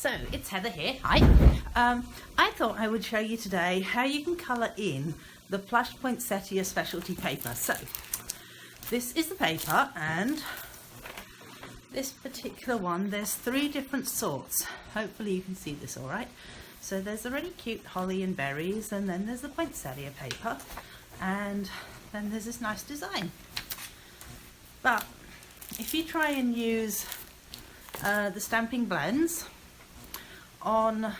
So it's Heather here, hi. I thought I would show you today how you can colour in the plush poinsettia specialty paper. So this is the paper, and this particular one, there's 3 different sorts. Hopefully you can see this all right. So there's the really cute holly and berries, and then there's the poinsettia paper, and then there's this nice design. But if you try and use the stamping blends on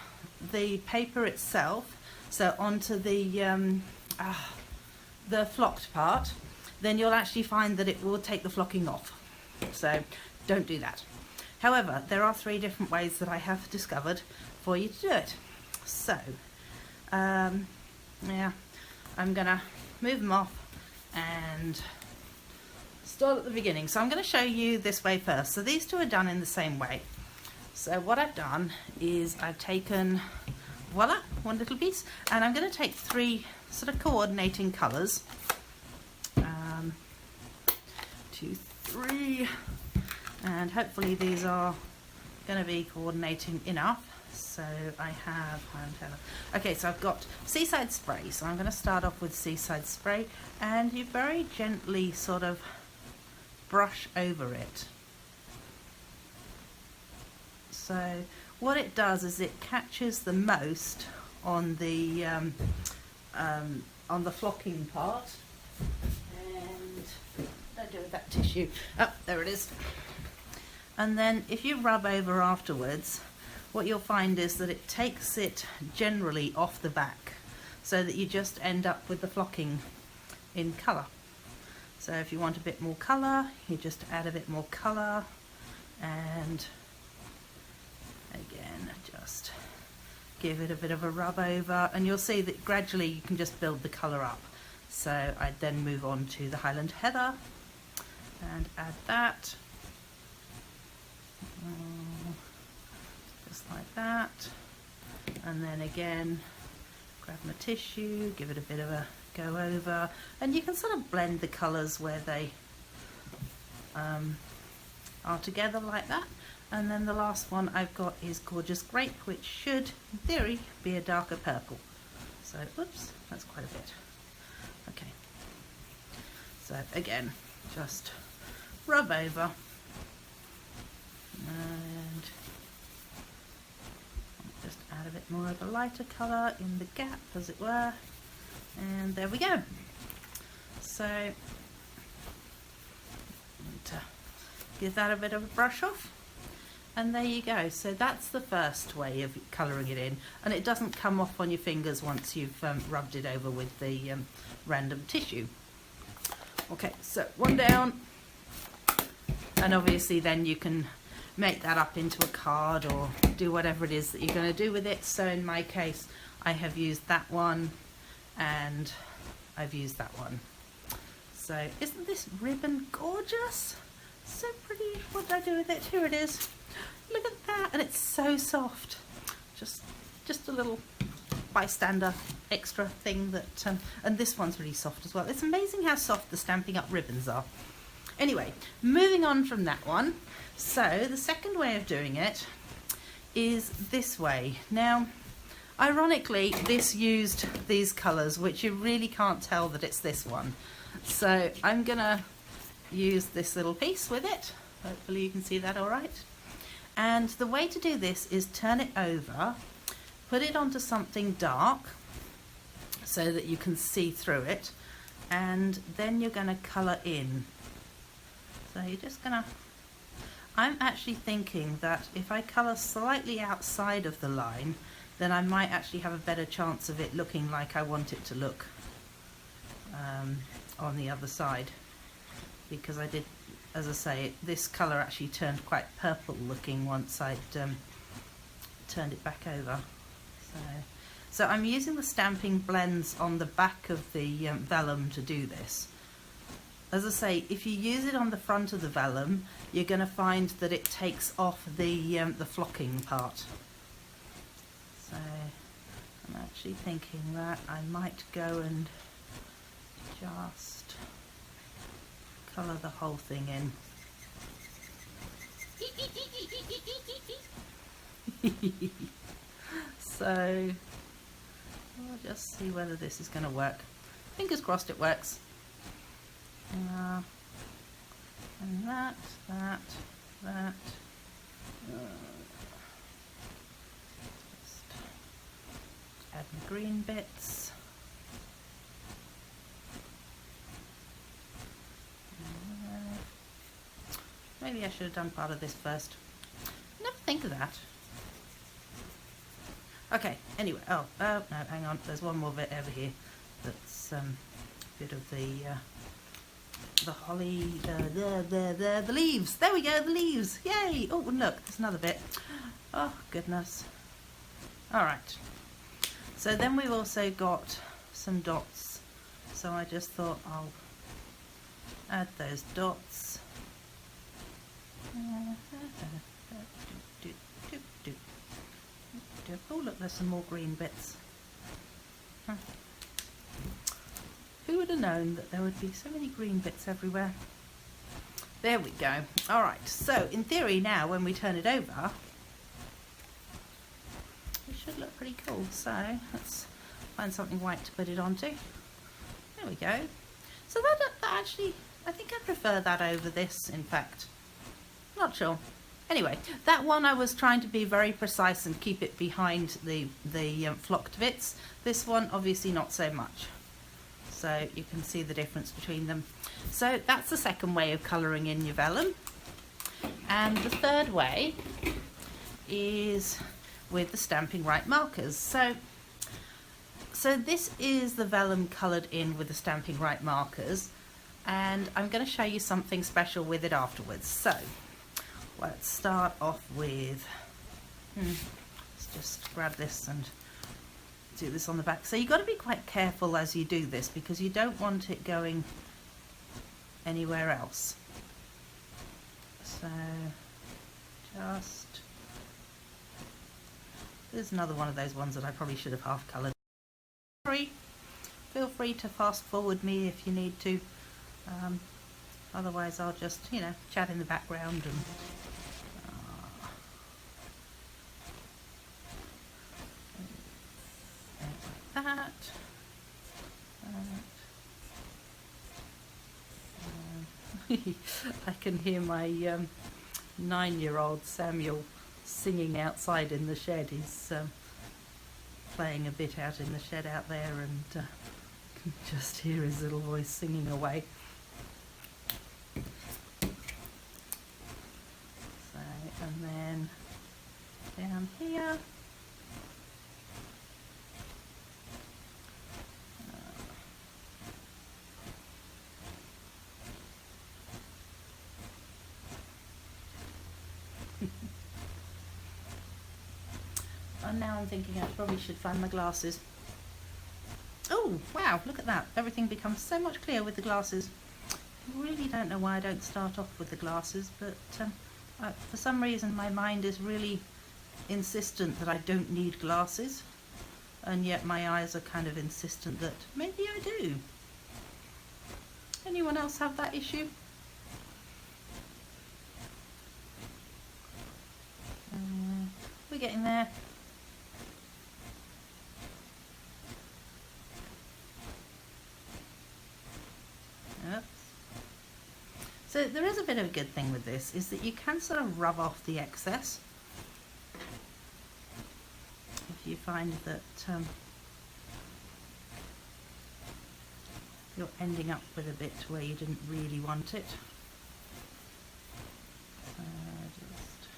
the paper itself, so onto the flocked part, then you'll actually find that it will take the flocking off. So don't do that. However, there are 3 different ways that I have discovered for you to do it. So yeah, I'm gonna move them off and start at the beginning. So I'm going to show you this way first. So these 2 are done in the same way. So what I've done is I've taken, voila, 1 little piece, and I'm going to take 3 sort of coordinating colours. 2, 3, and hopefully these are going to be coordinating enough. So I have, okay, so I've got Seaside Spray. So I'm going to start off with Seaside Spray, and you very gently sort of brush over it. So what it does is it catches the most on the flocking part. And what do I do with that tissue? Oh, there it is. And then if you rub over afterwards, what you'll find is that it takes it generally off the back, so that you just end up with the flocking in colour. So if you want a bit more colour, you just add a bit more colour, and again just give it a bit of a rub over, and you'll see that gradually you can just build the colour up. So I then move on to the Highland Heather and add that. Just like that, and then again grab my tissue, give it a bit of a go over, and you can sort of blend the colours where they are together like that. And then the last one I've got is Gorgeous Grape, which should in theory be a darker purple. So oops, that's quite a bit. Okay, so again just rub over and just add a bit more of a lighter colour in the gap, as it were, and there we go. So to give that a bit of a brush off, and there you go. So that's the first way of colouring it in, and it doesn't come off on your fingers once you've rubbed it over with the random tissue. Okay, so 1 down, and obviously then you can make that up into a card or do whatever it is that you're going to do with it. So in my case, I have used that one, and I've used that one. So isn't this ribbon gorgeous? So pretty. What did I do with it? Here it is. Look at that, and it's so soft. Just a little bystander extra thing that, and this one's really soft as well. It's amazing how soft the Stampin' Up ribbons are. Anyway, moving on from that one. So the second way of doing it is this way. Now, ironically, this used these colours, which you really can't tell that it's this one. So I'm gonna use this little piece with it. Hopefully you can see that all right. And the way to do this is turn it over, put it onto something dark so that you can see through it, and then you're gonna colour in. So you're just gonna, I'm actually thinking that if I colour slightly outside of the line, then I might actually have a better chance of it looking like I want it to look on the other side. Because I did, as I say, this colour actually turned quite purple looking once I'd turned it back over. So I'm using the stamping blends on the back of the vellum to do this. As I say, if you use it on the front of the vellum, you're going to find that it takes off the flocking part. So I'm actually thinking that I might go and just colour the whole thing in. So we'll just see whether this is going to work. Fingers crossed it works. And that. Just add my green bits. Maybe I should have done part of this first. Never think of that. Okay, anyway, oh no, hang on, there's one more bit over here that's a bit of the holly, the leaves. There we go, the leaves, yay! Oh, and look, there's another bit. Oh, goodness. All right, so then we've also got some dots. So I just thought I'll add those dots. Oh look, there's some more green bits. Who would have known that there would be so many green bits everywhere? There we go. Alright, so in theory now when we turn it over, it should look pretty cool. So let's find something white to put it onto. There we go. So that actually, I think I prefer that over this, in fact. Not sure. Anyway, that one I was trying to be very precise and keep it behind the flocked bits. This one obviously not so much. So you can see the difference between them. So that's the second way of colouring in your vellum. And the third way is with the Stamping Right markers. So this is the vellum coloured in with the Stamping Right markers, and I'm going to show you something special with it afterwards. So let's start off with, let's just grab this and do this on the back. So you've got to be quite careful as you do this because you don't want it going anywhere else. So just, there's another one of those ones that I probably should have half coloured. Feel free to fast forward me if you need to. Otherwise I'll just, chat in the background and like that. I can hear my 9-year-old Samuel singing outside in the shed. He's playing a bit out in the shed out there, and I can just hear his little voice singing away. So, and then down here, and now I'm thinking I probably should find my glasses. Oh wow, look at that, everything becomes so much clearer with the glasses. I really don't know why I don't start off with the glasses, but for some reason my mind is really insistent that I don't need glasses, and yet my eyes are kind of insistent that maybe I do. Anyone else have that issue? We're getting there. Oops. So there is a bit of a good thing with this, is that you can sort of rub off the excess if you find that you're ending up with a bit where you didn't really want it. So just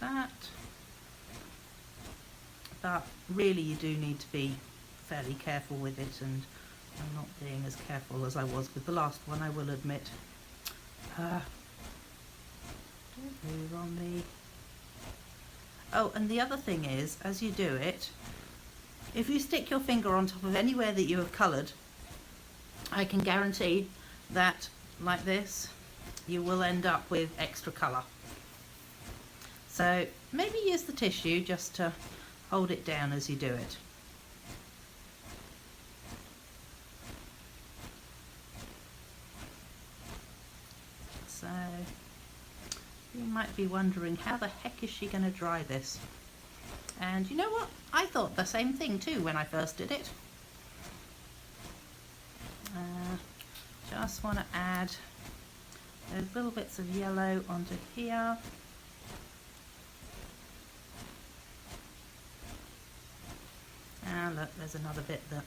like that. But really you do need to be fairly careful with it, and I'm not being as careful as I was with the last one, I will admit. Don't move on me. Oh, and the other thing is, as you do it, if you stick your finger on top of anywhere that you have coloured, I can guarantee that, like this, you will end up with extra colour. So maybe use the tissue just to hold it down as you do it. So you might be wondering, how the heck is she going to dry this? And you know what? I thought the same thing too when I first did it. Just want to add those little bits of yellow onto here. And look, there's another bit that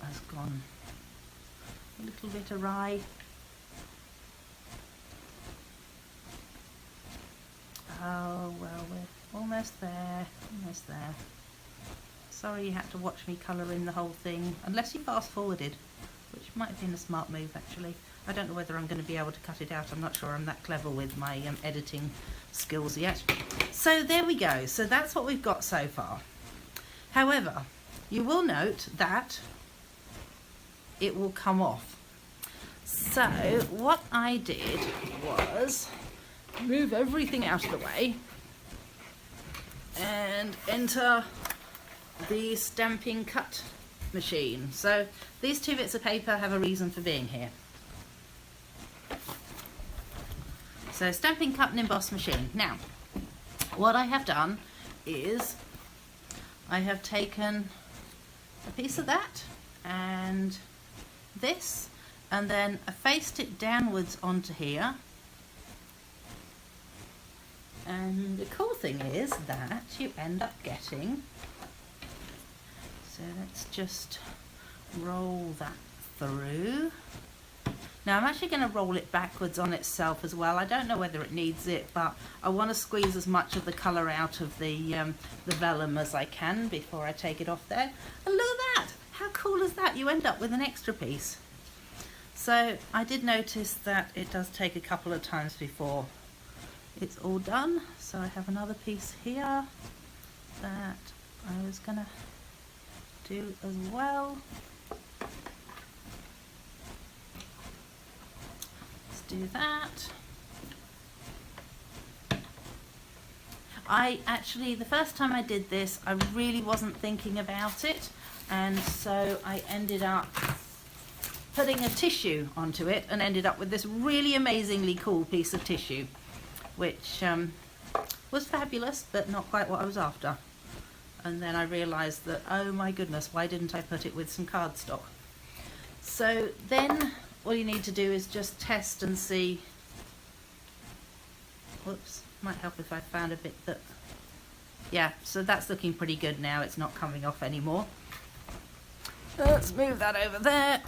has gone a little bit awry. Oh well, we're almost there, almost there. Sorry you had to watch me colour in the whole thing, unless you fast forwarded, which might have been a smart move actually. I don't know whether I'm going to be able to cut it out. I'm not sure I'm that clever with my editing skills yet. So there we go. So that's what we've got so far. However, you will note that it will come off. So what I did was move everything out of the way and enter the stamping cut machine. So these two bits of paper have a reason for being here. So stamping cut and emboss machine. Now what I have done is I have taken a piece of that and this and then effaced it downwards onto here. And the cool thing is that you end up getting, so let's just roll that through. Now I'm actually going to roll it backwards on itself as well. I don't know whether it needs it, but I want to squeeze as much of the colour out of the vellum as I can before I take it off there. And look at that! How cool is that? You end up with an extra piece. So I did notice that it does take a couple of times before it's all done. So I have another piece here that I was going to do as well. Let's do that. I actually, the first time I did this, I really wasn't thinking about it, and so I ended up putting a tissue onto it and ended up with this really amazingly cool piece of tissue, which was fabulous, but not quite what I was after. And then I realised that, oh my goodness, why didn't I put it with some cardstock? So then all you need to do is just test and see. Whoops, might help if I found a bit that, yeah, so that's looking pretty good now. It's not coming off anymore. Let's move that over there.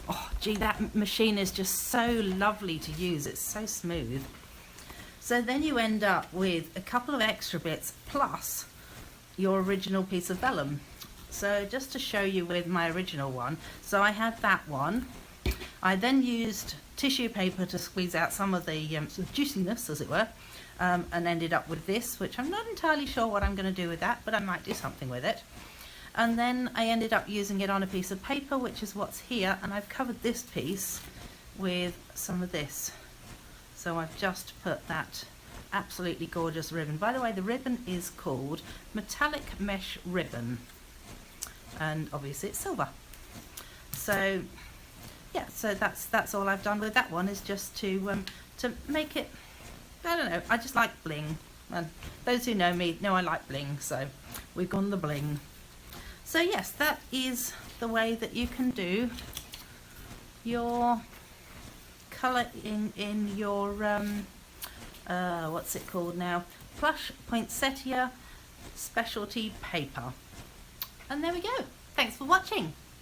Oh gee, that machine is just so lovely to use. It's so smooth. So then you end up with a couple of extra bits plus your original piece of vellum. So just to show you with my original one, so I had that one. I then used tissue paper to squeeze out some of the sort of juiciness, as it were, and ended up with this, which I'm not entirely sure what I'm going to do with that, but I might do something with it. And then I ended up using it on a piece of paper, which is what's here, and I've covered this piece with some of this. So I've just put that absolutely gorgeous ribbon. By the way, the ribbon is called Metallic Mesh Ribbon, and obviously it's silver. So yeah, so that's all I've done with that one, is just to make it, I don't know, I just like bling, and those who know me know I like bling, so we've gone the bling. So yes, that is the way that you can do your colour in your what's it called now, plush poinsettia specialty paper. And there we go. Thanks for watching.